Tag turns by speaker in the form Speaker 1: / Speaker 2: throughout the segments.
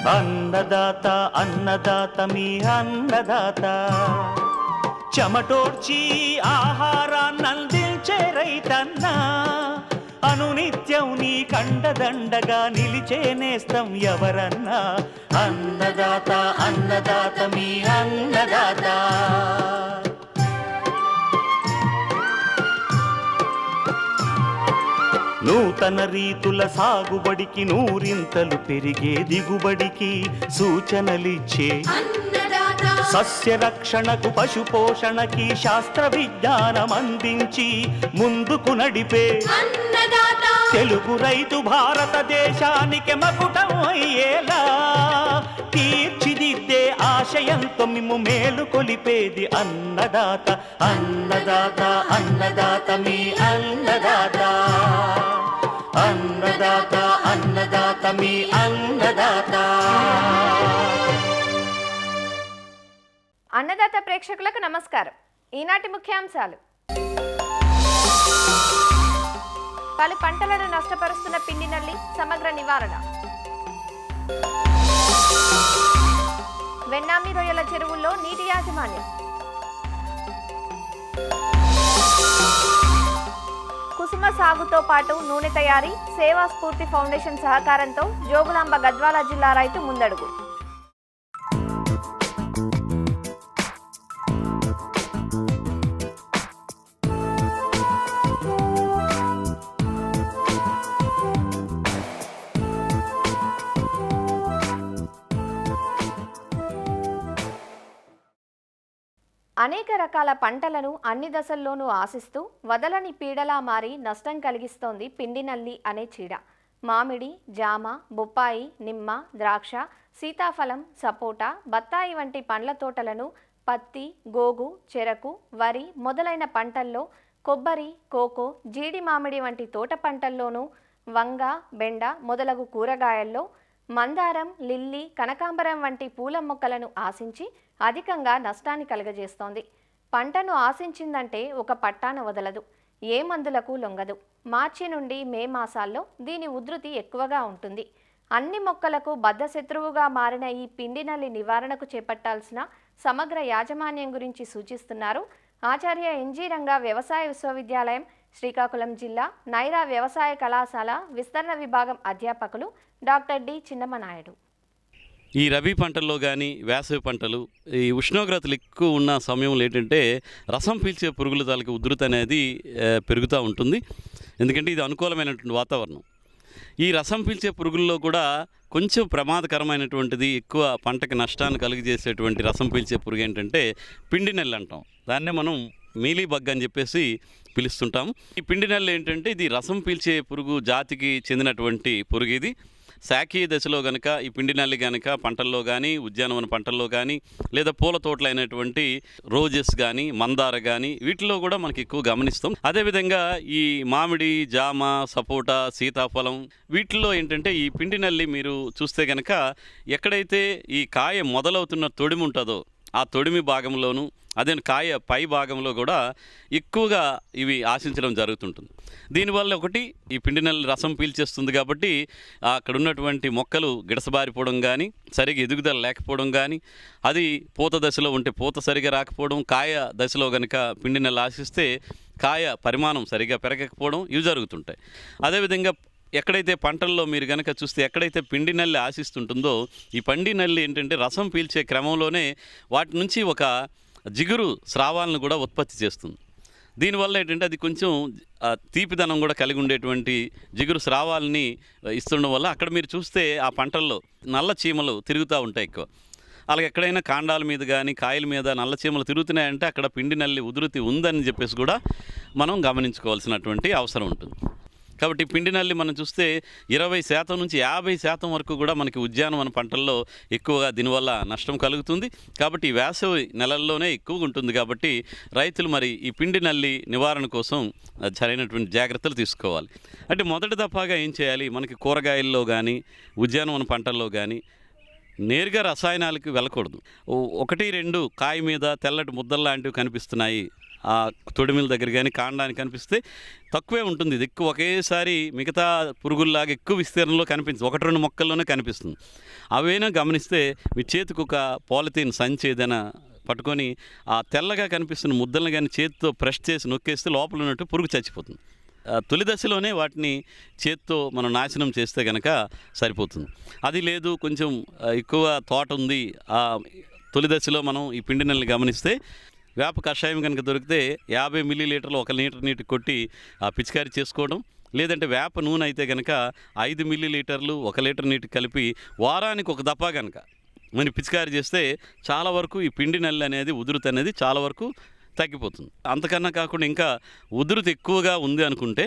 Speaker 1: అన్నదాత అన్నదాత మీ అన్నదాత చెమటోడ్చి ఆహారాన్నందించే రైతన్నా అనునిత్యం నీ కండదండగా నిలిచే నేస్తం ఎవరన్నా అన్నదాత అన్నదాత మీ అన్నదాత నూతన రీతుల సాగుబడికి నూరింతలు పెరిగే దిగుబడికి సూచనలిచ్చే సస్య రక్షణకు పశు పోషణకి శాస్త్ర విజ్ఞానం అందించి ముందుకు నడిపే తెలుగు రైతు భారతదేశానికి మకుటం అయ్యేలా తీర్చిదిద్దే ఆశయంతో మిమ్ము మేలు కొలిపేది అన్నదాత అన్నదాత అన్నదాత మీ అన్నదాత అన్నదాత అన్నదాత మీ అన్నదాత.
Speaker 2: అన్నదాత ప్రేక్షకులకు నమస్కారం. ఈనాటి ముఖ్యాంశాలు: పలు పంటలను నష్టపరుస్తున్న పిండి నల్లి సమగ్ర నివారణ, వెన్నామి రొయ్యల చెరువుల్లో నీటి యాజమాన్యం, కుసుమ సాగుతో పాటు నూనె తయారీ సేవా స్ఫూర్తి ఫౌండేషన్ సహకారంతో జోగులాంబ గద్వాల జిల్లా రైతు ముందడుగు. అనేక రకాల పంటలను అన్ని దశల్లోనూ ఆశిస్తూ వదలని పీడలా మారి నష్టం కలిగిస్తోంది పిండి నల్లి అనే చీడ. మామిడి, జామ, బొప్పాయి, నిమ్మ, ద్రాక్ష, సీతాఫలం, సపోటా, బత్తాయి వంటి పండ్ల తోటలను పత్తి, గోగు, చెరకు, వరి మొదలైన పంటల్లో, కొబ్బరి, కోకో, జీడి మామిడి వంటి తోట పంటల్లోనూ, వంగ, బెండ మొదలగు కూరగాయల్లో, మందారం, లిల్లీ, కనకాంబరం వంటి పూల మొక్కలను ఆశించి అధికంగా నష్టాన్ని కలుగజేస్తోంది. పంటను ఆశించిందంటే ఒక పట్టాన వదలదు, ఏ మందులకు లొంగదు. మార్చి నుండి మే మాసాల్లో దీని ఉధృతి ఎక్కువగా ఉంటుంది. అన్ని మొక్కలకు బద్ధశత్రువుగా మారిన ఈ పిండి నల్లి నివారణకు చేపట్టాల్సిన సమగ్ర యాజమాన్యం గురించి సూచిస్తున్నారు ఆచార్య ఎన్జీ రంగా వ్యవసాయ విశ్వవిద్యాలయం, శ్రీకాకుళం జిల్లా నైరా వ్యవసాయ కళాశాల విస్తరణ విభాగం అధ్యాపకులు డాక్టర్ డి చిన్నమనాయుడు.
Speaker 3: ఈ రబీ పంటల్లో కానీ వేసవి పంటలు ఈ ఉష్ణోగ్రతలు ఎక్కువ ఉన్న సమయంలో ఏంటంటే రసం పీల్చే పురుగుల తాలూకు ఉధృతి అనేది పెరుగుతూ ఉంటుంది. ఎందుకంటే ఇది అనుకూలమైనటువంటి వాతావరణం. ఈ రసం పీల్చే పురుగుల్లో కూడా కొంచెం ప్రమాదకరమైనటువంటిది, ఎక్కువ పంటకి నష్టాన్ని కలిగజేసేటువంటి రసం పీల్చే పురుగు ఏంటంటే పిండి నల్లి అంటాం. దాన్నే మనం మీలీ బగ్ అని చెప్పేసి పిలుస్తుంటాం. ఈ పిండి నల్లి ఏంటంటే ఇది రసం పీల్చే పురుగు జాతికి చెందినటువంటి పురుగు. ఇది శాఖీయ దశలో కనుక ఈ పిండి నల్లి కనుక పంటల్లో కానీ, ఉద్యానవన పంటల్లో కానీ, లేదా పూల తోటలైనటువంటి రోజెస్ కానీ, మందార కానీ వీటిలో కూడా మనకి ఎక్కువ గమనిస్తాం. అదేవిధంగా ఈ మామిడి, జామ, సపోటా, సీతాఫలం వీటిల్లో ఏంటంటే ఈ పిండి నల్లి మీరు చూస్తే కనుక ఎక్కడైతే ఈ కాయ మొదలవుతున్న తొడిమి ఉంటుందో ఆ తొడిమి భాగంలోనూ, అదే కాయ పై భాగంలో కూడా ఎక్కువగా ఇవి ఆశించడం జరుగుతుంటుంది. దీనివల్ల ఒకటి ఈ పిండి నల్లి రసం పీల్చేస్తుంది కాబట్టి అక్కడ ఉన్నటువంటి మొక్కలు గిడసబారిపోవడం కానీ, సరిగా ఎదుగుదల లేకపోవడం కానీ, అది పూత దశలో ఉంటే పూత సరిగా రాకపోవడం, కాయ దశలో కనుక పిండి నల్లి ఆశిస్తే కాయ పరిమాణం సరిగా పెరగకపోవడం ఇవి జరుగుతుంటాయి. అదేవిధంగా ఎక్కడైతే పంటల్లో మీరు కనుక చూస్తే ఎక్కడైతే పిండి నల్లి ఆశిస్తుంటుందో ఈ పండి నల్లి ఏంటంటే రసం పీల్చే క్రమంలోనే వాటి నుంచి ఒక జిగురు స్రావాలను కూడా ఉత్పత్తి చేస్తుంది. దీనివల్ల ఏంటంటే అది కొంచెం తీపిదనం కూడా కలిగి ఉండేటువంటి జిగురు స్రావాలని ఇస్తుండడం వల్ల అక్కడ మీరు చూస్తే ఆ పంటల్లో నల్ల చీమలు తిరుగుతూ ఉంటాయి ఎక్కువ. అలాగే ఎక్కడైనా కాండాల మీద కానీ కాయల మీద నల్ల చీమలు తిరుగుతున్నాయంటే అక్కడ పిండి నల్లి ఉధృతి ఉందని చెప్పేసి కూడా మనం గమనించుకోవాల్సినటువంటి అవసరం ఉంటుంది. కాబట్టి పిండి నల్లి మనం చూస్తే 20% నుంచి 50% వరకు కూడా మనకి ఉద్యానవన పంటల్లో ఎక్కువగా దీనివల్ల నష్టం కలుగుతుంది. కాబట్టి వేసవి నెలల్లోనే ఎక్కువగా ఉంటుంది. కాబట్టి రైతులు మరి ఈ పిండి నల్లి నివారణ కోసం సరైనటువంటి జాగ్రత్తలు తీసుకోవాలి. అంటే మొదటి దఫాగా ఏం చేయాలి, మనకి కూరగాయల్లో కానీ ఉద్యానవన పంటల్లో కానీ నేరుగా రసాయనాలకు వెళ్ళకూడదు. ఒకటి రెండు కాయ మీద తెల్లటి ముద్దల్లాంటివి కనిపిస్తున్నాయి, ఆ తొడిమిల దగ్గర కానీ కాండానికి కనిపిస్తే తక్కువే ఉంటుంది. ఇది ఎక్కువ ఒకేసారి మిగతా పురుగుల్లాగా ఎక్కువ విస్తీర్ణంలో కనిపించదు, ఒకటి రెండు మొక్కల్లోనే కనిపిస్తుంది. అవైనా గమనిస్తే మీ చేతికి ఒక పాలిథీన్ సంచి ఏదైనా పట్టుకొని ఆ తెల్లగా కనిపిస్తున్న ముద్దలను కానీ చేతితో ప్రెస్ చేసి నొక్కేస్తే లోపల ఉన్నట్టు పురుగు చచ్చిపోతుంది. తొలి దశలోనే వాటిని చేత్తో మనం నాశనం చేస్తే కనుక సరిపోతుంది. అది లేదు కొంచెం ఎక్కువ తోట ఉంది, ఆ తొలి దశలో మనం ఈ పిండి నెల్ని గమనిస్తే వేప కషాయం కనుక దొరికితే 50 మిల్లీలీటర్లు 1 లీటర్ నీటికి కొట్టి పిచికారీ చేసుకోవడం, లేదంటే వేప నూనె అయితే కనుక 5 మిల్లీలీటర్లు 1 లీటర్ నీటికి కలిపి వారానికి ఒక దఫా కనుక మనం పిచికారీ చేస్తే చాలా వరకు ఈ పిండి నల్లి అనేది ఉధృతి అనేది చాలా వరకు తగ్గిపోతుంది. అంతకన్నా కాకుండా ఇంకా ఉధృతి ఎక్కువగా ఉంది అనుకుంటే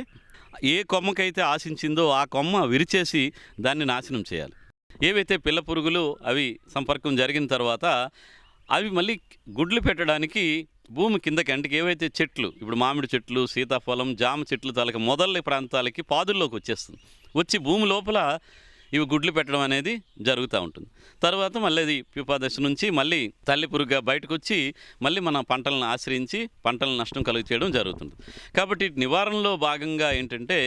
Speaker 3: ఏ కొమ్మకైతే ఆశించిందో ఆ కొమ్మ విరిచేసి దాన్ని నాశనం చేయాలి. ఏవైతే పిల్ల పురుగులు అవి సంపర్కం జరిగిన తర్వాత అవి మళ్ళీ గుడ్లు పెట్టడానికి భూమి కిందకి అంటే ఏవైతే చెట్లు, ఇప్పుడు మామిడి చెట్లు, సీతాఫలం, జామ చెట్లు తాలూకు మొదల ప్రాంతాలకి పాదుల్లోకి వచ్చేస్తుంది. వచ్చి భూమి లోపల ఇవి గుడ్లు పెట్టడం అనేది జరుగుతూ ఉంటుంది. తర్వాత మళ్ళీ అది ప్యూపా దశ నుంచి మళ్ళీ తల్లి పురుగుగా బయటకు వచ్చి మళ్ళీ మన పంటలను ఆశ్రయించి పంటలను నష్టం కలుగు చేయడం జరుగుతుంది. కాబట్టి నివారణలో భాగంగా ఏంటంటే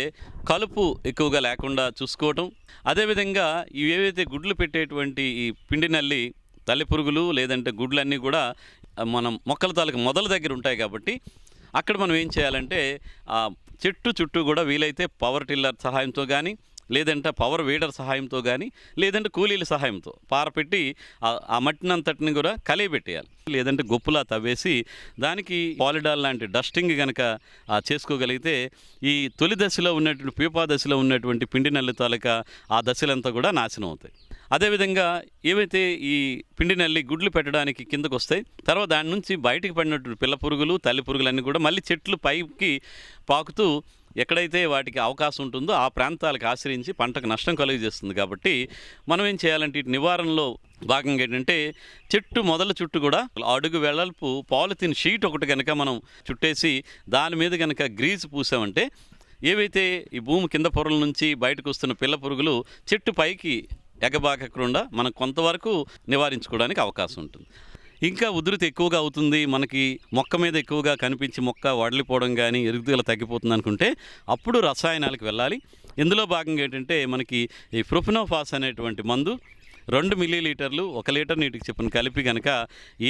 Speaker 3: కలుపు ఎక్కువగా లేకుండా చూసుకోవటం, అదేవిధంగా ఇవి ఏవైతే గుడ్లు పెట్టేటువంటి ఈ పిండి నల్లి తల్లి పురుగులు లేదంటే గుడ్లన్నీ కూడా మనం మొక్కల తాలూకు మొదల దగ్గర ఉంటాయి. కాబట్టి అక్కడ మనం ఏం చేయాలంటే ఆ చెట్టు చుట్టూ కూడా వీలైతే పవర్ టిల్లర్ సహాయంతో కానీ, లేదంటే పవర్ వీడర్ సహాయంతో కానీ, లేదంటే కూలీల సహాయంతో పారపెట్టి ఆ మట్టినంతటిని కూడా కలియబెట్టేయాలి. లేదంటే గొప్పులా తవ్వేసి దానికి పాలిడాల్ లాంటి డస్టింగ్ కనుక చేసుకోగలిగితే ఈ తొలి దశలో ఉన్నటువంటి ప్యూపా దశలో ఉన్నటువంటి పిండి నల్లి తాలూకా ఆ దశలంతా కూడా నాశనం అవుతాయి. అదేవిధంగా ఏవైతే ఈ పిండి నల్లి గుడ్లు పెట్టడానికి కిందకు వస్తాయి, తర్వాత దాని నుంచి బయటికి పడినటువంటి పిల్ల పురుగులు తల్లి పురుగులన్నీ కూడా మళ్ళీ చెట్లు పైకి పాకుతూ ఎక్కడైతే వాటికి అవకాశం ఉంటుందో ఆ ప్రాంతాలకు ఆశ్రయించి పంటకు నష్టం కలుగజేస్తుంది. కాబట్టి మనం ఏం చేయాలంటే ఇటు నివారణలో భాగంగా ఏంటంటే చెట్టు మొదల చుట్టూ కూడా అడుగు వెడల్పు పాలిథిన్ షీట్ ఒకటి కనుక మనం చుట్టేసి దాని మీద కనుక గ్రీజ్ పూసామంటే ఏవైతే ఈ భూమి కింద పొరల నుంచి బయటకు వస్తున్న పిల్ల పురుగులు చెట్టు పైకి ఎగబాకకుండా మనం కొంతవరకు నివారించుకోవడానికి అవకాశం ఉంటుంది. ఇంకా ఉధృతి ఎక్కువగా అవుతుంది, మనకి మొక్క మీద ఎక్కువగా కనిపించి మొక్క వడలిపోవడం కానీ ఎరుగుదల తగ్గిపోతుంది అనుకుంటే అప్పుడు రసాయనాలకు వెళ్ళాలి. ఇందులో భాగంగా ఏంటంటే మనకి ఈ ప్రొఫినోఫాస్ అనేటువంటి మందు 2 మిల్లీలీటర్లు 1 లీటర్ నీటికి చెప్పిన కలిపి కనుక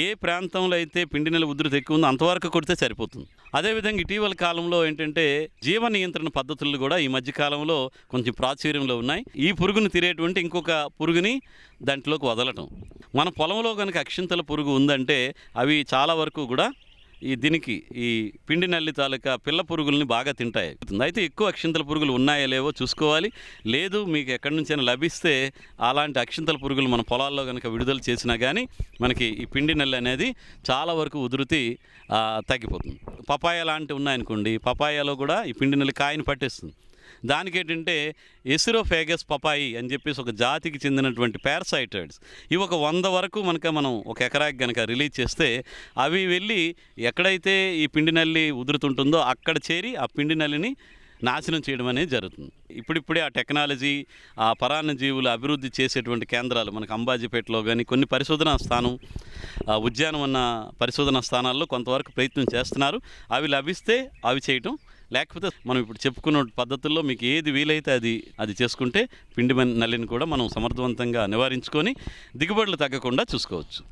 Speaker 3: ఏ ప్రాంతంలో అయితే పిండి నల్లి ఉధృతి ఎక్కువ ఉందో అంతవరకు కొడితే సరిపోతుంది. అదేవిధంగా ఇటీవల కాలంలో ఏంటంటే జీవ నియంత్రణ పద్ధతులు కూడా ఈ మధ్య కాలంలో కొంచెం ప్రాచుర్యంలో ఉన్నాయి. ఈ పురుగును తినేటువంటి ఇంకొక పురుగుని దాంట్లోకి వదలటం. మన పొలంలో కనుక అక్షింతల పురుగు ఉందంటే అవి చాలా వరకు కూడా దీనికి ఈ పిండి నల్లి తాలూకా పిల్ల పురుగుల్ని బాగా తింటాయి. అయితే ఎక్కువ అక్షింతల పురుగులు ఉన్నాయో లేవో చూసుకోవాలి. లేదు మీకు ఎక్కడి నుంచైనా లభిస్తే అలాంటి అక్షింతల పురుగులు మన పొలాల్లో కనుక విడుదల చేసినా కానీ మనకి ఈ పిండి నల్లి అనేది చాలా వరకు ఉధృతి తగ్గిపోతుంది. పపాయ లాంటివి ఉన్నాయనుకోండి, పపాయాలో కూడా ఈ పిండి నల్లి కాయని పట్టేస్తుంది. దానికి ఏంటంటే ఎసిరోఫేగస్ పపాయి అని చెప్పేసి ఒక జాతికి చెందినటువంటి పారాసైటైడ్స్ ఇవి ఒక 100 వరకు మనం ఒక ఎకరాకి కనుక రిలీజ్ చేస్తే అవి వెళ్ళి ఎక్కడైతే ఈ పిండి నల్లి ఉధృతుంటుందో అక్కడ చేరి ఆ పిండి నల్లిని నాశనం చేయడం అనేది జరుగుతుంది. ఇప్పుడిప్పుడే ఆ టెక్నాలజీ ఆ పరాన్న జీవులు అభివృద్ధి చేసేటువంటి కేంద్రాలు మనకు అంబాజీపేటలో కానీ కొన్ని పరిశోధనా స్థానం ఉద్యానవన పరిశోధనా స్థానాల్లో కొంతవరకు ప్రయత్నం చేస్తున్నారు. అవి లభిస్తే అవి చేయటం, లేకపోతే మనం ఇప్పుడు చెప్పుకున్న పద్ధతుల్లో మీకు ఏది వీలైతే అది చేసుకుంటే పిండి నల్లిని కూడా మనం సమర్థవంతంగా నివారించుకొని దిగుబడులు తగ్గకుండా చూసుకోవచ్చు.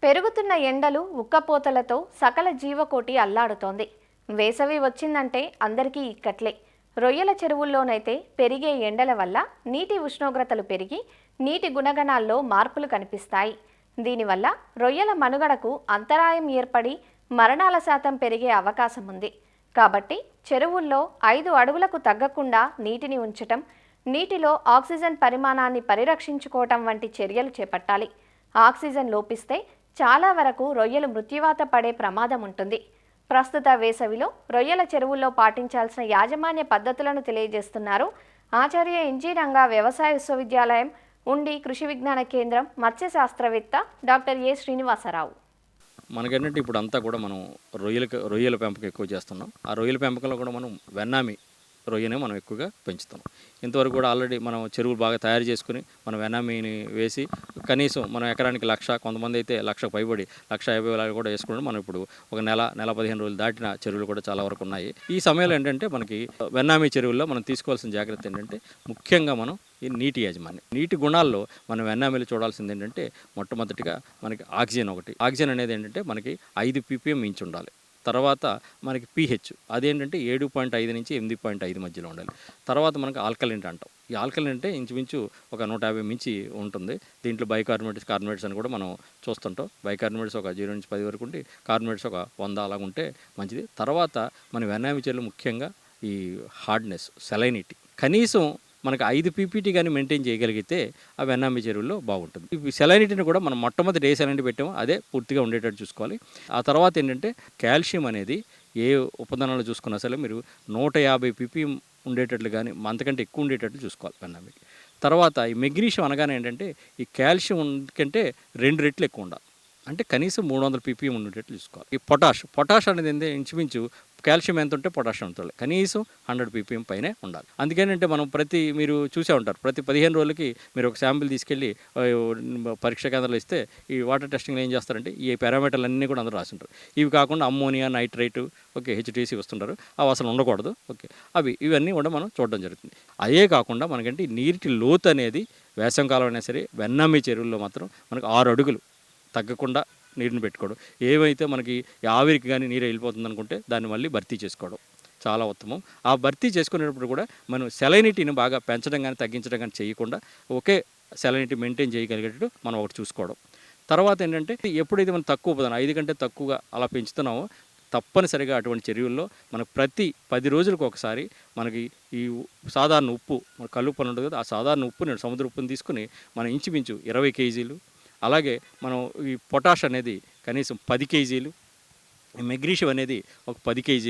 Speaker 2: పెరుగుతున్న ఎండలు ఉక్కపోతలతో సకల జీవకోటి అల్లాడుతోంది. వేసవి వచ్చిందంటే అందరికీ ఇక్కట్లే. రొయ్యల చెరువుల్లోనైతే పెరిగే ఎండల వల్ల నీటి ఉష్ణోగ్రతలు పెరిగి నీటి గుణగణాల్లో మార్పులు కనిపిస్తాయి. దీనివల్ల రొయ్యల మనుగడకు అంతరాయం ఏర్పడి మరణాల శాతం పెరిగే అవకాశం ఉంది. కాబట్టి చెరువుల్లో 5 అడుగులకు తగ్గకుండా నీటిని ఉంచటం, నీటిలో ఆక్సిజన్ పరిమాణాన్ని పరిరక్షించుకోవటం వంటి చర్యలు చేపట్టాలి. ఆక్సిజన్ లోపిస్తే చాలా వరకు రొయ్యలు మృత్యువాత పడే ప్రమాదం ఉంటుంది. ప్రస్తుత వేసవిలో రొయ్యల చెరువుల్లో పాటించాల్సిన యాజమాన్య పద్ధతులను తెలియజేస్తున్నారు ఆచార్య ఎన్జీ రంగా వ్యవసాయ విశ్వవిద్యాలయం ఉండి కృషి విజ్ఞాన కేంద్రం మత్స్య శాస్త్రవేత్త డాక్టర్ ఏ శ్రీనివాసరావు.
Speaker 4: మనకేంటంటే ఇప్పుడు అంతా కూడా మనం రొయ్యల పెంపకం ఎక్కువ చేస్తున్నాం. ఆ రొయ్యల పెంపకంలో కూడా మనం వెన్నామి రొయ్యనే మనం ఎక్కువగా పెంచుతున్నాం. ఇంతవరకు కూడా ఆల్రెడీ మనం చెరువులు బాగా తయారు చేసుకుని మనం వెన్నామిని వేసి కనీసం మనం ఎకరానికి 1,00,000, కొంతమంది అయితే 1,00,000 పైబడి 1,50,000 కూడా వేసుకుంటే మనం ఇప్పుడు ఒక నెల 15 రోజులు దాటిన చెరువులు కూడా చాలా వరకు ఉన్నాయి. ఈ సమయంలో ఏంటంటే మనకి వెన్నామి చెరువుల్లో మనం తీసుకోవాల్సిన జాగ్రత్త ఏంటంటే ముఖ్యంగా మనం ఈ నీటి యాజమాన్యం, నీటి గుణాల్లో మనం వెన్నామిలు చూడాల్సింది ఏంటంటే మొట్టమొదటిగా మనకి ఆక్సిజన్ ఒకటి. ఆక్సిజన్ అనేది ఏంటంటే మనకి 5 ppm మించి ఉండాలి. తర్వాత మనకి pH అదేంటంటే 7.5 నుంచి 8.5 మధ్యలో ఉండాలి. తర్వాత మనకి ఆల్కలిన్ అంటాం. ఈ ఆల్కలిన్ అంటే ఇంచుమించు ఒక 150 మించి ఉంటుంది. దీంట్లో కార్బోనేట్స్ అని కూడా మనం చూస్తుంటాం. బైకార్బోనేట్స్ ఒక 0 నుంచి 10 వరకు ఉండి కార్బోనేట్స్ ఒక 100 అలాగ ఉంటే మంచిది. తర్వాత మన వెన్నామి చెరువులు ముఖ్యంగా ఈ హార్డ్నెస్, సెలైనిటీ కనీసం మనకు 5 ppt కానీ మెయింటైన్ చేయగలిగితే ఆ వెన్నామి చెరువుల్లో బాగుంటుంది. ఈ సెలైనిటీని కూడా మనం మొట్టమొదటి ఏ సెలైనిటీ పెట్టామో అదే పూర్తిగా ఉండేటట్టు చూసుకోవాలి. ఆ తర్వాత ఏంటంటే కాల్షియం అనేది ఏ ఉపదానాలు చూసుకున్నా సరే మీరు 150 ppm ఉండేటట్లు కానీ అంతకంటే ఎక్కువ ఉండేటట్లు చూసుకోవాలి వెన్నామికి. తర్వాత ఈ మెగ్నీషియం అనగానే ఏంటంటే ఈ కాల్షియం కంటే 2 రెట్లు ఎక్కువ ఉండాలి. అంటే కనీసం 300 ppm ఉండేటట్లు చూసుకోవాలి. ఈ పొటాష్ అనేది ఏంటంటే ఇంచుమించు కాల్షియం ఎంత ఉంటే పొటాషియం ఎంత ఉండాలి, కనీసం 100 ppm పైనే ఉండాలి. అందుకేనంటే మనం మీరు చూసే ఉంటారు, ప్రతి 15 రోజులకి మీరు ఒక శాంపిల్ తీసుకెళ్ళి పరీక్ష కేంద్రాలు ఇస్తే ఈ వాటర్ టెస్టింగ్లో ఏం చేస్తారంటే ఈ పారామీటర్లు అన్నీ కూడా అందరూ రాసింటారు. ఇవి కాకుండా అమ్మోనియా, నైట్రేటు, ఓకే, HTC వస్తుంటారు, అవి అసలు ఉండకూడదు. ఓకే, ఇవన్నీ కూడా మనం చూడడం జరుగుతుంది. అదే కాకుండా మనకంటే నీటి లోతు అనేది వేసవికాలం అయినా సరే వెన్నామి చెరువుల్లో మాత్రం మనకు 6 అడుగులు తగ్గకుండా నీరుని పెట్టుకోవడం. ఏమైతే మనకి ఆవిరికి కానీ నీరు వెళ్ళిపోతుంది అనుకుంటే దాన్ని మళ్ళీ భర్తీ చేసుకోవడం చాలా ఉత్తమం. ఆ భర్తీ చేసుకునేటప్పుడు కూడా మనం సెలైనిటీని బాగా పెంచడం కానీ తగ్గించడం కానీ చేయకుండా ఒకే సెలైనిటీ మెయింటైన్ చేయగలిగేటట్టు మనం ఒకటి చూసుకోవడం. తర్వాత ఏంటంటే ఎప్పుడైతే మనం తక్కువ ఉపదానం 5 కంటే తక్కువగా అలా పెంచుతున్నామో తప్పనిసరిగా అటువంటి చెరువుల్లో మనకు ప్రతి 10 రోజులకు ఒకసారి మనకి ఈ సాధారణ ఉప్పు, మన కల్లుప్పు అని ఉంటుంది కదా, ఆ సాధారణ ఉప్పుని సముద్ర ఉప్పుని తీసుకుని మనం ఇంచుమించు 20 kgs, అలాగే మనం ఈ పొటాష్ అనేది కనీసం 10 kgs, మెగ్నీషియం అనేది ఒక 10 kgs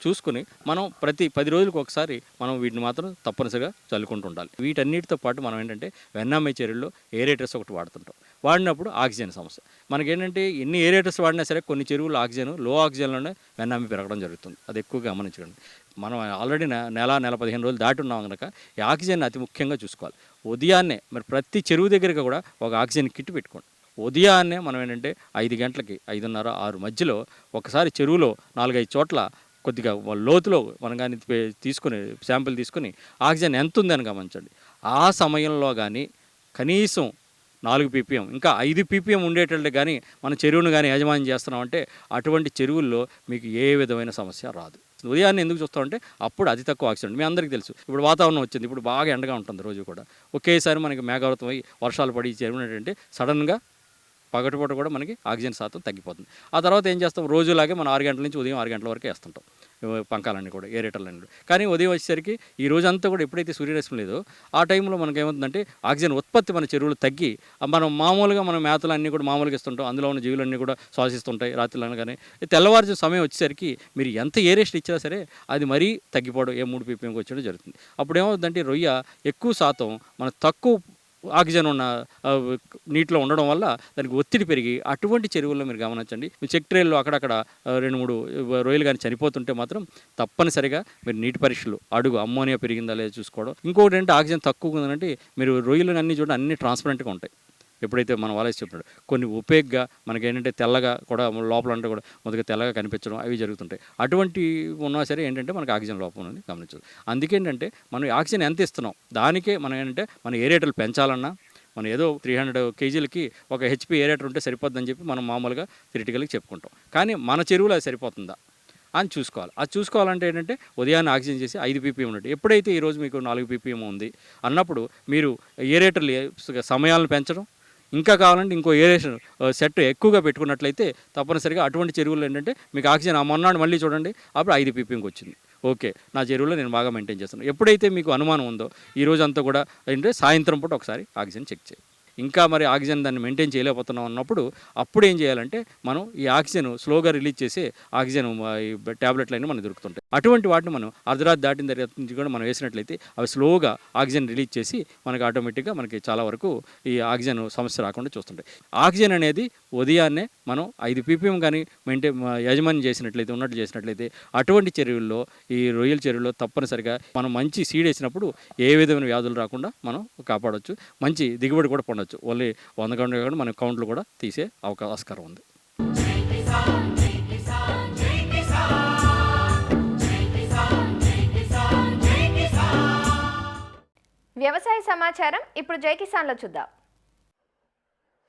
Speaker 4: చూసుకుని మనం ప్రతి 10 రోజులకు ఒకసారి మనం వీటిని మాత్రం తప్పనిసరిగా చల్లుకుంటూ ఉండాలి. వీటన్నిటితో పాటు మనం ఏంటంటే వెన్నామి చెరువుల్లో ఏరేటర్స్ ఒకటి వాడుతుంటాం. వాడినప్పుడు ఆక్సిజన్ సమస్య మనకేంటంటే ఎన్ని ఏరేటర్స్ వాడినా సరే కొన్ని చెరువులు లో ఆక్సిజన్లోనే వెన్నామి పెరగడం జరుగుతుంది. అది ఎక్కువగా గమనించండి. మనం ఆల్రెడీ నెల 15 రోజులు దాటి ఉన్నాం కనుక ఈ ఆక్సిజన్ అతి ముఖ్యంగా చూసుకోవాలి. ఉదయాన్నే మరి ప్రతి చెరువు దగ్గరగా కూడా ఒక ఆక్సిజన్ కిట్ పెట్టుకోండి. ఉదయాన్నే మనం ఏంటంటే 5 గంటలకి 5:30, 6 మధ్యలో ఒకసారి చెరువులో 4-5 చోట్ల కొద్దిగా లోతులో మనం కానీ తీసుకుని శాంపిల్ తీసుకుని ఆక్సిజన్ ఎంత ఉందని గమనించండి. ఆ సమయంలో కానీ కనీసం 4 ppm ఇంకా 5 ppm ఉండేటట్టు కానీ మన చెరువును కానీ యాజమాన్యం చేస్తున్నామంటే అటువంటి చెరువుల్లో మీకు ఏ విధమైన సమస్య రాదు. ఉదయాన్నే ఎందుకు చూస్తామంటే అప్పుడు అతి తక్కువ ఆక్సిజన్. మీ అందరికీ తెలుసు, ఇప్పుడు వాతావరణం వచ్చింది, ఇప్పుడు బాగా ఎండగా ఉంటుంది రోజు కూడా. ఒకేసారి మనకి మేఘావృతం అయ్యి వర్షాలు పడి చెరువు ఏంటంటే సడన్గా పగటిపూట కూడా మనకి ఆక్సిజన్ శాతం తగ్గిపోతుంది. ఆ తర్వాత ఏం చేస్తాం, రోజులాగే మనం 6 గంటల నుంచి ఉదయం 6 గంటల వరకు వేస్తుంటాం పంకాలన్నీ కూడా, ఏరేటర్లన్నీ కూడా. కానీ ఉదయం వచ్చేసరికి ఈ రోజంతా కూడా ఎప్పుడైతే సూర్యరశ్మి లేదో ఆ టైంలో మనకి ఏమవుతుందంటే ఆక్సిజన్ ఉత్పత్తి మన చెరువులు తగ్గి మనం మామూలుగా మనం మేతలు అన్నీ కూడా మామూలుగా ఇస్తుంటాం, అందులో ఉన్న జీవులన్నీ కూడా శ్వాసిస్తుంటాయి రాత్రులు అనగానే. తెల్లవారుజాము సమయం వచ్చేసరికి మీరు ఎంత ఏరేషన్ ఇచ్చినా సరే అది మరీ తగ్గిపోవడం 3 ppmకి వచ్చేయడం జరుగుతుంది. అప్పుడు ఏమవుతుందంటే రొయ్య ఎక్కువ శాతం మన తక్కువ ఆక్సిజన్ ఉన్న నీటిలో ఉండడం వల్ల దానికి ఒత్తిడి పెరిగి అటువంటి చెరువుల్లో మీరు గమనించండి, మీ చెక్ ట్రైల్లో అక్కడక్కడ 2-3 రొయ్యలు కానీ చనిపోతుంటే మాత్రం తప్పనిసరిగా మీరు నీటి పరీక్షలు అమ్మోనియా పెరిగిందా లేదా చూసుకోవడం. ఇంకొకటి ఏంటంటే ఆక్సిజన్ తక్కువ ఉందంటే మీరు రొయ్యలు అన్నీ చూడండి, అన్నీ ట్రాన్స్పరెంట్గా ఉంటాయి. ఎప్పుడైతే మనం వాలేసి చెప్పినాడు కొన్ని ఉపేగ్గా మనకి ఏంటంటే తెల్లగా కూడా లోపల అంటే కూడా మొదటిగా తెల్లగా కనిపించడం అవి జరుగుతుంటాయి. అటువంటి ఉన్నా సరే ఏంటంటే మనకి ఆక్సిజన్ లోపం అనేది గమనించదు. అందుకేంటంటే మనం ఆక్సిజన్ ఎంత ఇస్తున్నాం దానికే మనం ఏంటంటే మన ఏరేటర్లు పెంచాలన్నా మనం ఏదో 300 kgsకి ఒక HP ఏరేటర్ ఉంటే సరిపోద్దని చెప్పి మనం మామూలుగా థియరిటికల్గా చెప్పుకుంటాం. కానీ మన చెరువులో అది సరిపోతుందా అని చూసుకోవాలి. అది చూసుకోవాలంటే ఏంటంటే ఉదయాన్నే ఆక్సిజన్ చేసి 5 ppm ఉన్నట్టు. ఎప్పుడైతే ఈరోజు మీకు 4 ppm ఉంది అన్నప్పుడు మీరు ఏరేటర్లు సమయాలను పెంచడం, ఇంకా కావాలంటే ఇంకో ఏరేషన్ సెట్ ఎక్కువగా పెట్టుకున్నట్లయితే తప్పనిసరిగా అటువంటి చెరువులు ఏంటంటే మీకు ఆక్సిజన్ మొన్నాడు మళ్ళీ చూడండి అప్పుడు 5 ppmకి వచ్చింది. ఓకే, నా చెరువులో నేను బాగా మెయింటైన్ చేస్తున్నాను. ఎప్పుడైతే మీకు అనుమానం ఉందో ఈ రోజు అంతా కూడా ఏంటంటే సాయంత్రం పూట ఒకసారి ఆక్సిజన్ చెక్ చేయాలి. ఇంకా మరి ఆక్సిజన్ దాన్ని మెయింటైన్ చేయలేకపోతున్నాం అన్నప్పుడు అప్పుడు ఏం చేయాలంటే మనం ఈ ఆక్సిజన్ స్లోగా రిలీజ్ చేసి ఆక్సిజన్ ఈ ట్యాబ్లెట్లు అన్నీ మనకు దొరుకుతుంటాయి. అటువంటి వాటిని మనం అర్ధరాత్రి దాటిన తర్వాత నుంచి కూడా మనం వేసినట్లయితే అవి స్లోగా ఆక్సిజన్ రిలీజ్ చేసి మనకి ఆటోమేటిక్గా మనకి చాలా వరకు ఈ ఆక్సిజన్ సమస్య రాకుండా చూస్తుంటాయి. ఆక్సిజన్ అనేది ఉదయాన్నే మనం 5 ppm కానీ యాజమాన్యం చేసినట్లయితే ఉన్నట్లు చేసినట్లయితే అటువంటి చెరువుల్లో ఈ రొయ్యల చెరువుల్లో తప్పనిసరిగా మనం మంచి సీడ్ వేసినప్పుడు ఏ విధమైన వ్యాధులు రాకుండా మనం కాపాడవచ్చు, మంచి దిగుబడి కూడా పొందవచ్చు. ఓన్లీ 100 కౌంట్ కూడా మన కౌంట్లు కూడా తీసే ఆస్కారం ఉంది.
Speaker 2: వ్యవసాయ సమాచారం ఇప్పుడు జై కిసాన్లో చూద్దాం.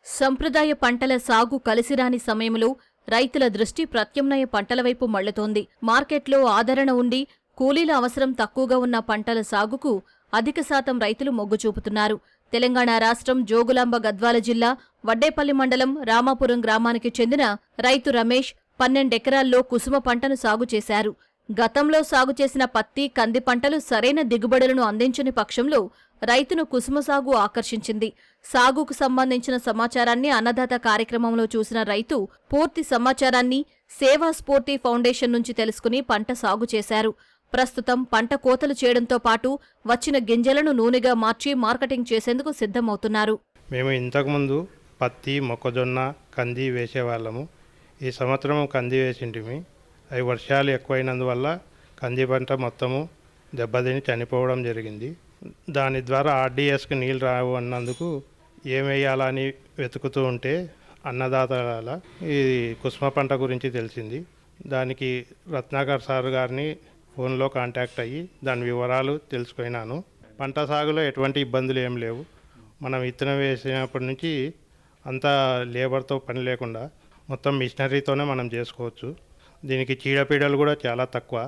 Speaker 5: సంప్రదాయ పంటల సాగు కలిసిరాని సమయంలో రైతుల దృష్టి ప్రత్యామ్నాయ పంటల వైపు మళ్లుతోంది. మార్కెట్లో ఆదరణ ఉండి కూలీల అవసరం తక్కువగా ఉన్న పంటల సాగుకు అధిక శాతం రైతులు మొగ్గు చూపుతున్నారు. తెలంగాణ రాష్ట్రం జోగులాంబ గద్వాల జిల్లా వడ్డేపల్లి మండలం రామాపురం గ్రామానికి చెందిన రైతు రమేష్ 12 ఎకరాల్లో కుసుమ పంటను సాగు చేశారు. గతంలో సాగు చేసిన పత్తి, కంది పంటలు సరైన దిగుబడులను అందించని పక్షంలో రైతును కుసుమ సాగు ఆకర్షించింది. సాగుకు సంబంధించిన సమాచారాన్ని అన్నదాత కార్యక్రమంలో చూసిన రైతు పూర్తి సమాచారాన్ని సేవా స్ఫూర్తి ఫౌండేషన్ నుంచి తెలుసుకుని పంట సాగు చేశారు. ప్రస్తుతం పంట కోతలు చేయడంతో పాటు వచ్చిన గింజలను నూనెగా మార్చి మార్కెటింగ్ చేసేందుకు సిద్ధమవుతున్నారు.
Speaker 6: మేము ఇంతకుముందు పత్తి, మొక్కజొన్న, కంది వేసేవాళ్ళము. ఈ సంవత్సరం కంది వేసింటిమి. అవి వర్షాలు ఎక్కువైనందువల్ల కంది పంట మొత్తము దెబ్బతిని చనిపోవడం జరిగింది. దాని ద్వారా ఆర్డీఎస్కి నీళ్ళు రావు అన్నందుకు ఏం వేయాలని వెతుకుతూ ఉంటే అన్నదాతల ఈ కుసుమ పంట గురించి తెలిసింది. దానికి రత్నాకర్ సార్ గారిని ఫోన్లో కాంటాక్ట్ అయ్యి దాని వివరాలు తెలుసుకున్నాను. పంట సాగులో ఎటువంటి ఇబ్బందులు ఏం లేవు. మనం విత్తనం వేసినప్పటి నుంచి అంతా లేబర్తో పని లేకుండా మొత్తం మిషనరీతోనే మనం చేసుకోవచ్చు. దీనికి చీడపీడలు కూడా చాలా తక్కువ.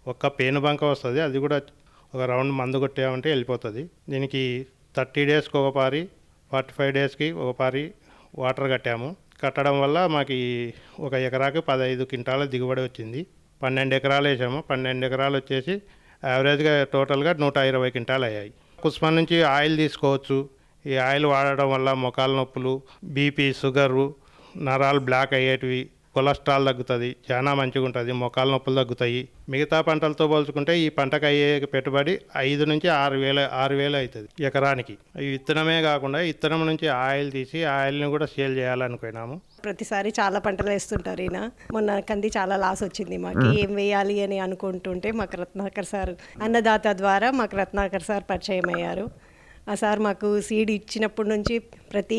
Speaker 6: ఒక్క పేనుబంక వస్తుంది, అది కూడా ఒక రౌండ్ మందు కొట్టామంటే వెళ్ళిపోతుంది. దీనికి 30 డేస్కి ఒక పారి, 45 డేస్కి ఒక పారి వాటర్ కట్టడం వల్ల మాకు ఒక ఎకరాకి 15 క్వింటాల దిగుబడి వచ్చింది. 12 ఎకరాలు వేసాము. 12 ఎకరాలు వచ్చేసి యావరేజ్గా టోటల్గా 120 క్వింటాలు అయ్యాయి. కుసుమ నుంచి ఆయిల్ తీసుకోవచ్చు. ఈ ఆయిల్ వాడడం వల్ల మొకాల నొప్పులు, బీపీ, షుగరు, నరాలు బ్లాక్ అయ్యేటివి, కొలెస్ట్రాల్ తగ్గుతుంది, చాలా మంచిగా ఉంటుంది, మొకాల నొప్పులు తగ్గుతాయి. మిగతా పంటలతో పోల్చుకుంటే ఈ పంటకు అయ్యే పెట్టుబడి 5 నుంచి 6,000 అవుతుంది ఎకరానికి. ఈ విత్తనమే కాకుండా విత్తనం నుంచి ఆయిల్ తీసి ఆయిల్ని కూడా సేల్ చేయాలనుకున్నాము.
Speaker 7: ప్రతిసారి చాలా పంటలు వేస్తుంటారు ఈయన. మొన్న కంది చాలా లాస్ వచ్చింది మాకు. ఏం వేయాలి అని అనుకుంటుంటే మాకు రత్నాకర్ సార్ అన్నదాత ద్వారా మాకు రత్నాకర్ సార్ పరిచయం అయ్యారు. ఆ సార్ మాకు సీడ్ ఇచ్చినప్పటి నుంచి ప్రతి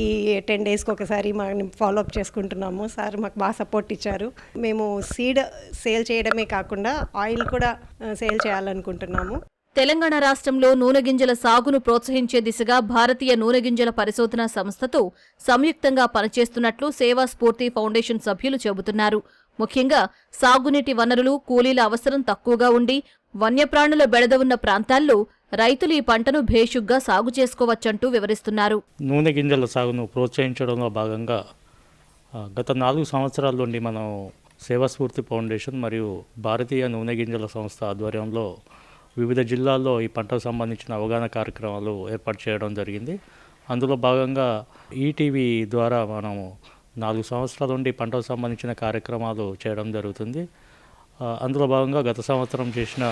Speaker 7: 10 డేస్కి ఒకసారి మనం ఫాలోఅప్ చేసుకుంటున్నాము. సార్ మాకు బాగా సపోర్ట్ ఇచ్చారు. మేము సీడ్ సేల్ చేయడమే కాకుండా ఆయిల్ కూడా సేల్ చేయాలనుకుంటున్నాము.
Speaker 5: తెలంగాణ రాష్ట్రంలో నూనె గింజల సాగును ప్రోత్సహించే దిశగా భారతీయ నూనె గింజల పరిశోధన సంస్థతో సంయుక్తంగా పనిచేస్తున్నట్లు సేవా స్ఫూర్తి ఫౌండేషన్ సభ్యులు చెబుతున్నారు. ముఖ్యంగా సాగునీటి వనరులు, కూలీల అవసరం తక్కువగా ఉండి వన్యప్రాణుల బెడద ఉన్న ప్రాంతాల్లో రైతులు ఈ పంటను భేషుగ్గా సాగు చేసుకోవచ్చంటూ వివరిస్తున్నారు.
Speaker 8: నూనె గింజల సాగును ప్రోత్సహించడంలో భాగంగా గత 4 సంవత్సరాల నుండి మనం సేవాస్ఫూర్తి ఫౌండేషన్ మరియు భారతీయ నూనె గింజల సంస్థ ఆధ్వర్యంలో వివిధ జిల్లాల్లో ఈ పంటకు సంబంధించిన అవగాహన కార్యక్రమాలు ఏర్పాటు చేయడం జరిగింది. అందులో భాగంగా ఈటీవీ ద్వారా మనము 4 సంవత్సరాల నుండి పంటకు సంబంధించిన కార్యక్రమాలు చేయడం జరుగుతుంది. అందులో భాగంగా గత సంవత్సరం చేసిన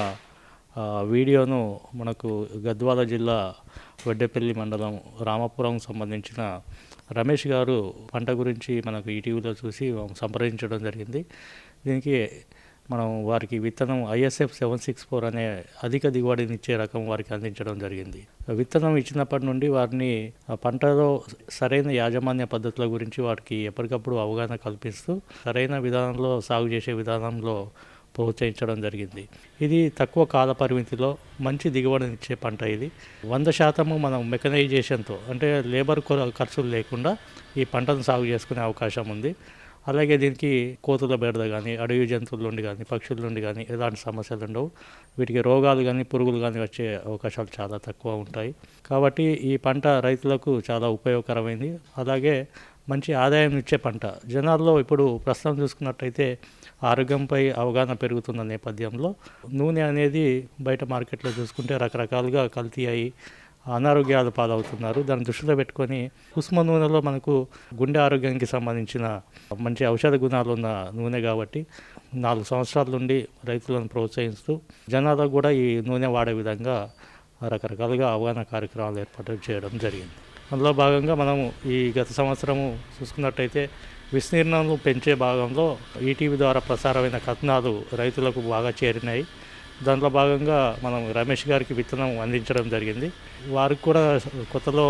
Speaker 8: వీడియోను మనకు గద్వాల జిల్లా వడ్డేపల్లి మండలం రామాపురం సంబంధించిన రమేష్ గారు పంట గురించి మనకు ఈటీవీలో చూసి సంప్రదించడం జరిగింది. దీనికి మనం వారికి విత్తనం ISF 764 అనే అధిక దిగుబడినిచ్చే రకం వారికి అందించడం జరిగింది. విత్తనం ఇచ్చినప్పటి నుండి వారిని పంటలో సరైన యాజమాన్య పద్ధతుల గురించి వారికి ఎప్పటికప్పుడు అవగాహన కల్పిస్తూ సరైన విధానంలో సాగు చేసే విధానంలో ప్రోత్సహించడం జరిగింది. ఇది తక్కువ కాల పరిమితిలో మంచి దిగుబడినిచ్చే పంట. ఇది 100% మనం మెకనైజేషన్తో అంటే లేబర్ ఖర్చులు లేకుండా ఈ పంటను సాగు చేసుకునే అవకాశం ఉంది. అలాగే దీనికి కోతుల బెడద కానీ, అడవి జంతువుల నుండి కానీ, పక్షుల నుండి కానీ ఎలాంటి సమస్యలు ఉండవు. వీటికి రోగాలు కానీ, పురుగులు కానీ వచ్చే అవకాశాలు చాలా తక్కువ ఉంటాయి. కాబట్టి ఈ పంట రైతులకు చాలా ఉపయోగకరమైంది. అలాగే మంచి ఆదాయం ఇచ్చే పంట. జనాల్లో ఇప్పుడు ప్రస్తుతం చూసుకున్నట్టయితే ఆరోగ్యంపై అవగాహన పెరుగుతున్న నేపథ్యంలో నూనె అనేది బయట మార్కెట్లో చూసుకుంటే రకరకాలుగా కల్తీ అయ్యి అనారోగ్యాల పాలవుతున్నారు. దాన్ని దృష్టిలో పెట్టుకొని కుసుమ నూనెలో మనకు గుండె ఆరోగ్యానికి సంబంధించిన మంచి ఔషధ గుణాలు ఉన్న నూనె కాబట్టి 4 సంవత్సరాల నుండి రైతులను ప్రోత్సహిస్తూ జనాలకు కూడా ఈ నూనె వాడే విధంగా రకరకాలుగా అవగాహన కార్యక్రమాలు ఏర్పాటు చేయడం జరిగింది. అందులో భాగంగా మనము ఈ గత సంవత్సరము చూసుకున్నట్టయితే విస్తీర్ణాలు పెంచే భాగంలో ఈటీవీ ద్వారా ప్రసారమైన కథనాలు రైతులకు బాగా చేరినాయి. దాంట్లో భాగంగా మనం రమేష్ గారికి విత్తనం అందించడం జరిగింది. వారికి కూడా కొత్తలో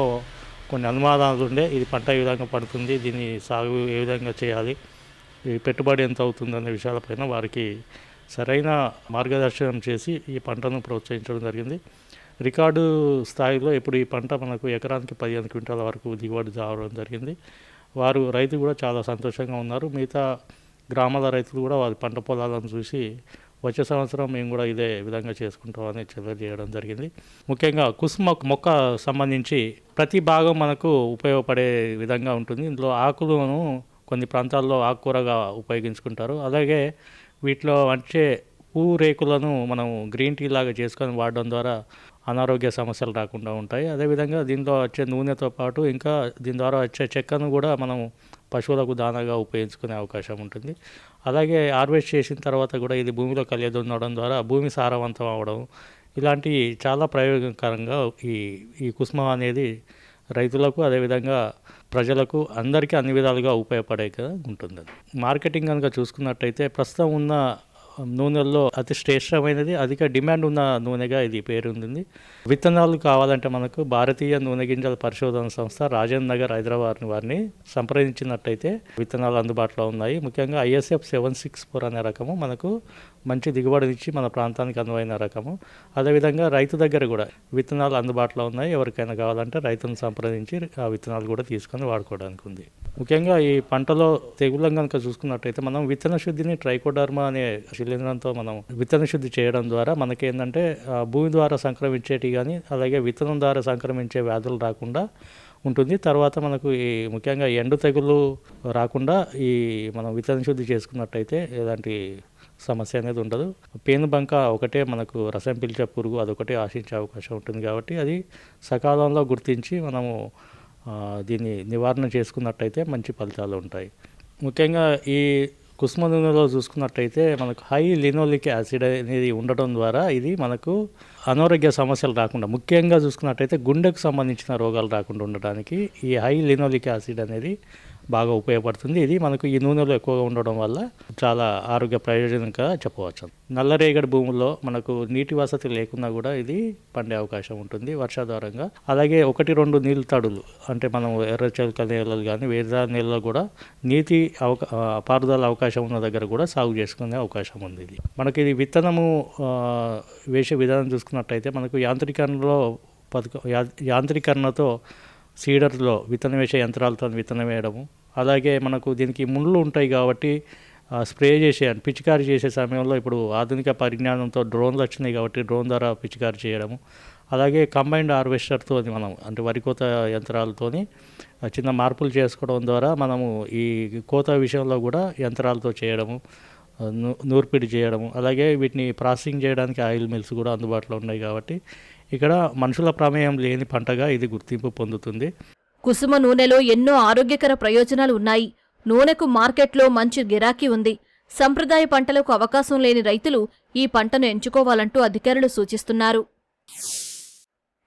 Speaker 8: కొన్ని అనుమానాలు ఉండే, ఇది పంట ఏ విధంగా పడుతుంది, దీన్ని సాగు ఏ విధంగా చేయాలి, ఈ పెట్టుబడి ఎంత అవుతుందనే విషయాలపైన వారికి సరైన మార్గదర్శనం చేసి ఈ పంటను ప్రోత్సహించడం జరిగింది. రికార్డు స్థాయిలో ఇప్పుడు ఈ పంట మనకు ఎకరానికి 15 క్వింటాల వరకు దిగుబడి రావడం జరిగింది. రైతు కూడా చాలా సంతోషంగా ఉన్నారు. మిగతా గ్రామాల రైతులు కూడా వారి పంట పొలాలను చూసి వచ్చే సంవత్సరం మేము కూడా ఇదే విధంగా చేసుకుంటామని తెలియజేయడం జరిగింది. ముఖ్యంగా కుసుమ మొక్క సంబంధించి ప్రతి భాగం మనకు ఉపయోగపడే విధంగా ఉంటుంది. ఇందులో ఆకులను కొన్ని ప్రాంతాల్లో ఆకుకూరగా ఉపయోగించుకుంటారు. అలాగే వీటిలో వచ్చే పువ్వు రేకులను మనం గ్రీన్ టీ లాగా చేసుకొని వాడడం ద్వారా అనారోగ్య సమస్యలు రాకుండా ఉంటాయి. అదేవిధంగా దీంట్లో వచ్చే నూనెతో పాటు ఇంకా దీని ద్వారా వచ్చే చెక్కను కూడా మనం పశువులకు దానాగా ఉపయోగించుకునే అవకాశం ఉంటుంది. అలాగే హార్వెస్ట్ చేసిన తర్వాత కూడా ఇది భూమిలో కలియదున్నడం ద్వారా భూమి సారవంతం అవ్వడం, ఇలాంటి చాలా ప్రయోజనకరంగా ఈ కుసుమ అనేది రైతులకు అదేవిధంగా ప్రజలకు అందరికీ అన్ని విధాలుగా ఉపయోగపడేగా ఉంటుంది. మార్కెటింగ్ కనుక చూసుకున్నట్టయితే ప్రస్తుతం ఉన్న నూనెల్లో అతి శ్రేష్టమైనది, అధిక డిమాండ్ ఉన్న నూనెగా ఇది పేరు ఉంది. విత్తనాలు కావాలంటే మనకు భారతీయ నూనె గింజల పరిశోధన సంస్థ రాజేంద్ర నగర్ హైదరాబాద్ వారిని సంప్రదించినట్టయితే విత్తనాలు అందుబాటులో ఉన్నాయి. ముఖ్యంగా ISF 764 అనే రకము మనకు మంచి దిగుబడినిచ్చి మన ప్రాంతానికి అనువైన రకము. అదేవిధంగా రైతు దగ్గర కూడా విత్తనాలు అందుబాటులో ఉన్నాయి. ఎవరికైనా కావాలంటే రైతును సంప్రదించి ఆ విత్తనాలు కూడా తీసుకొని వాడుకోవడానికి ఉంది. ముఖ్యంగా ఈ పంటలో తెగుళ్ళం కనుక చూసుకున్నట్టయితే మనం విత్తన శుద్ధిని ట్రైకోడర్మా అనే శిలీంధ్రంతో మనం విత్తన శుద్ధి చేయడం ద్వారా మనకేంటంటే భూమి ద్వారా సంక్రమించేటి కానీ అలాగే విత్తనం ద్వారా సంక్రమించే వ్యాధులు రాకుండా ఉంటుంది. తర్వాత మనకు ఈ ముఖ్యంగా ఎండు తెగులు రాకుండా మనం విత్తన శుద్ధి చేసుకున్నట్టయితే ఎలాంటి సమస్య అనేది ఉండదు. పేనుబంక ఒకటే మనకు రసం పీల్చే పురుగు, అదొకటే ఆశించే అవకాశం ఉంటుంది. కాబట్టి అది సకాలంలో గుర్తించి మనము దీన్ని నివారణ చేసుకున్నట్టయితే మంచి ఫలితాలు ఉంటాయి. ముఖ్యంగా ఈ కుసుమ నూనెలో చూసుకున్నట్టయితే మనకు హై లినోలిక్ యాసిడ్ అనేది ఉండటం ద్వారా ఇది మనకు అనారోగ్య సమస్యలు రాకుండా, ముఖ్యంగా చూసుకున్నట్టయితే గుండెకు సంబంధించిన రోగాలు రాకుండా ఉండడానికి ఈ హై లినోలిక్ యాసిడ్ అనేది బాగా ఉపయోగపడుతుంది. ఇది మనకు ఈ నూనెలో ఎక్కువగా ఉండడం వల్ల చాలా ఆరోగ్య ప్రయోజనంగా చెప్పవచ్చు. నల్లరేగడి భూముల్లో మనకు నీటి వసతి లేకున్నా కూడా ఇది పండే అవకాశం ఉంటుంది వర్షాధారంగా. అలాగే 1-2 నీళ్ళు తడులు అంటే మనం ఎర్రచలక నేలలు కానీ వేరే నేలలో కూడా నీటి పారుదల అవకాశం ఉన్న దగ్గర కూడా సాగు చేసుకునే అవకాశం ఉంది. ఇది మనకి ఇది విత్తనము వేసే విధానం చూసుకున్నట్టయితే మనకు యాంత్రీకరణతో సీడర్లో విత్తనం వేసే యంత్రాలతో విత్తనం వేయడము, అలాగే మనకు దీనికి ముళ్ళు ఉంటాయి కాబట్టి స్ప్రే పిచికారీ చేసే సమయంలో ఇప్పుడు ఆధునిక పరిజ్ఞానంతో డ్రోన్లు వచ్చినాయి కాబట్టి డ్రోన్ ద్వారా పిచికారీ చేయడము, అలాగే కంబైన్డ్ హార్వెస్టర్తో మనం అంటే వరి కోత యంత్రాలతోని చిన్న మార్పులు చేసుకోవడం ద్వారా మనము ఈ కోత విషయంలో కూడా యంత్రాలతో చేయడము, నూర్పిడి చేయడము, అలాగే వీటిని ప్రాసెసింగ్ చేయడానికి ఆయిల్ మిల్స్ కూడా అందుబాటులో ఉన్నాయి. కాబట్టి ఇక్కడ మనుషుల ప్రమేయం లేని పంటగా ఇది గుర్తింపు పొందుతుంది.
Speaker 5: కుసుమ నూనెలో ఎన్నో ఆరోగ్యకర ప్రయోజనాలు ఉన్నాయి. నూనెకు మార్కెట్లో మంచి గిరాకీ ఉంది. సంప్రదాయ పంటలకు అవకాశం లేని రైతులు ఈ పంటను ఎంచుకోవాలంటూ అధికారులు సూచిస్తున్నారు.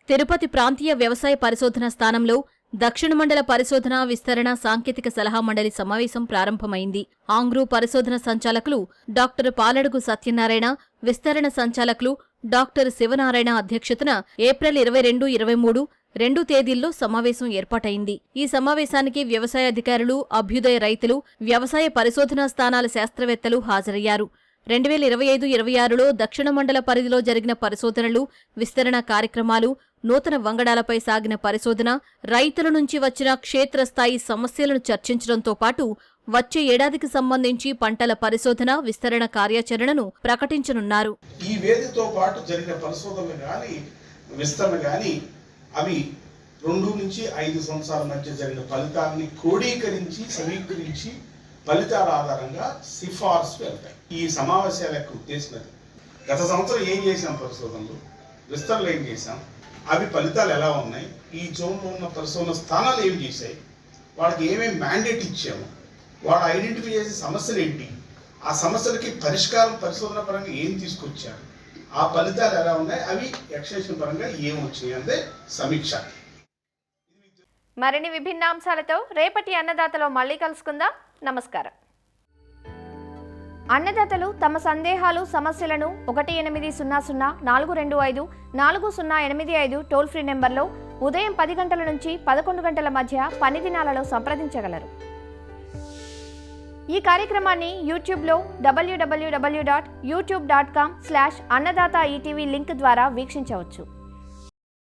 Speaker 5: తిరుపతి ప్రాంతీయ వ్యవసాయ పరిశోధన స్థానంలో దక్షిణ మండల పరిశోధన విస్తరణ సాంకేతిక సలహా మండలి సమావేశం ప్రారంభమైంది. ఆంగ్రూ పరిశోధన సంచాలకులు డాక్టర్ పాలడుగు సత్యనారాయణ, విస్తరణ సంచాలకులు డాక్టర్ శివనారాయణ అధ్యక్షతన ఏప్రిల్ 22, 23 2 తేదీల్లో సమావేశం ఏర్పాటైంది. ఈ సమావేశానికి వ్యవసాయ అధికారులు, అభ్యుదయ రైతులు, వ్యవసాయ పరిశోధనా స్థానాల శాస్త్రవేత్తలు హాజరయ్యారు. 2025-26లో దక్షిణ మండల పరిధిలో జరిగిన పరిశోధనలు, విస్తరణ కార్యక్రమాలు, నూతన వంగడాలపై సాగిన పరిశోధన, రైతుల నుంచి వచ్చిన క్షేత్రస్థాయి సమస్యలను చర్చించడంతో పాటు వచ్చే ఏడాదికి సంబంధించి పంటల పరిశోధన, విస్తరణ కార్యాచరణను ప్రకటించనున్నారు.
Speaker 9: ఈ వేదికతో పాటు జరిగిన పరిశోధనలు కానీ విస్తరణ కానీ అవి 2 నుంచి 5 సంవత్సరాల మధ్య జరిగిన ఫలితాన్ని క్రోడీకరించి సమీకరించి ఫలితాల ఆధారంగా సిఫార్సు వెళ్తాయి. ఈ సమావేశాల యొక్క ఉద్దేశం అది. గత సంవత్సరం ఏం చేశాం, పరిశోధనలు విస్తరణలు ఏం చేశాం, అవి ఫలితాలు ఎలా ఉన్నాయి, ఈ జోన్లో ఉన్న పరిశోధన స్థానాలు ఏం చేశాయి, వాళ్ళకి ఏమేమి మ్యాండేట్ ఇచ్చాము, వాళ్ళు ఐడెంటిఫై చేసే సమస్యలు ఏంటి, ఆ సమస్యలకి పరిష్కారం పరిశోధన పరంగా ఏం తీసుకొచ్చారు, ఆ ఫలితాలు ఎలా ఉన్నాయి, అవి ఎక్స్టెన్షన్ పరంగా ఏం వచ్చినాయి అంటే సమీక్ష.
Speaker 2: మరిన్ని విభిన్న అంశాలతో రేపటి అన్నదాతలో మళ్ళీ కలుసుకుందాం. నమస్కారం. అన్నదాతలు తమ సందేహాలు సమస్యలను 1800-425-4085 టోల్ ఫ్రీ నెంబర్లో ఉదయం 10 గంటల నుంచి 11 గంటల మధ్య పని దినాలలో సంప్రదించగలరు. ఈ కార్యక్రమాన్ని యూట్యూబ్లో www.youtube.com/annadaata ETV లింక్ ద్వారా వీక్షించవచ్చు.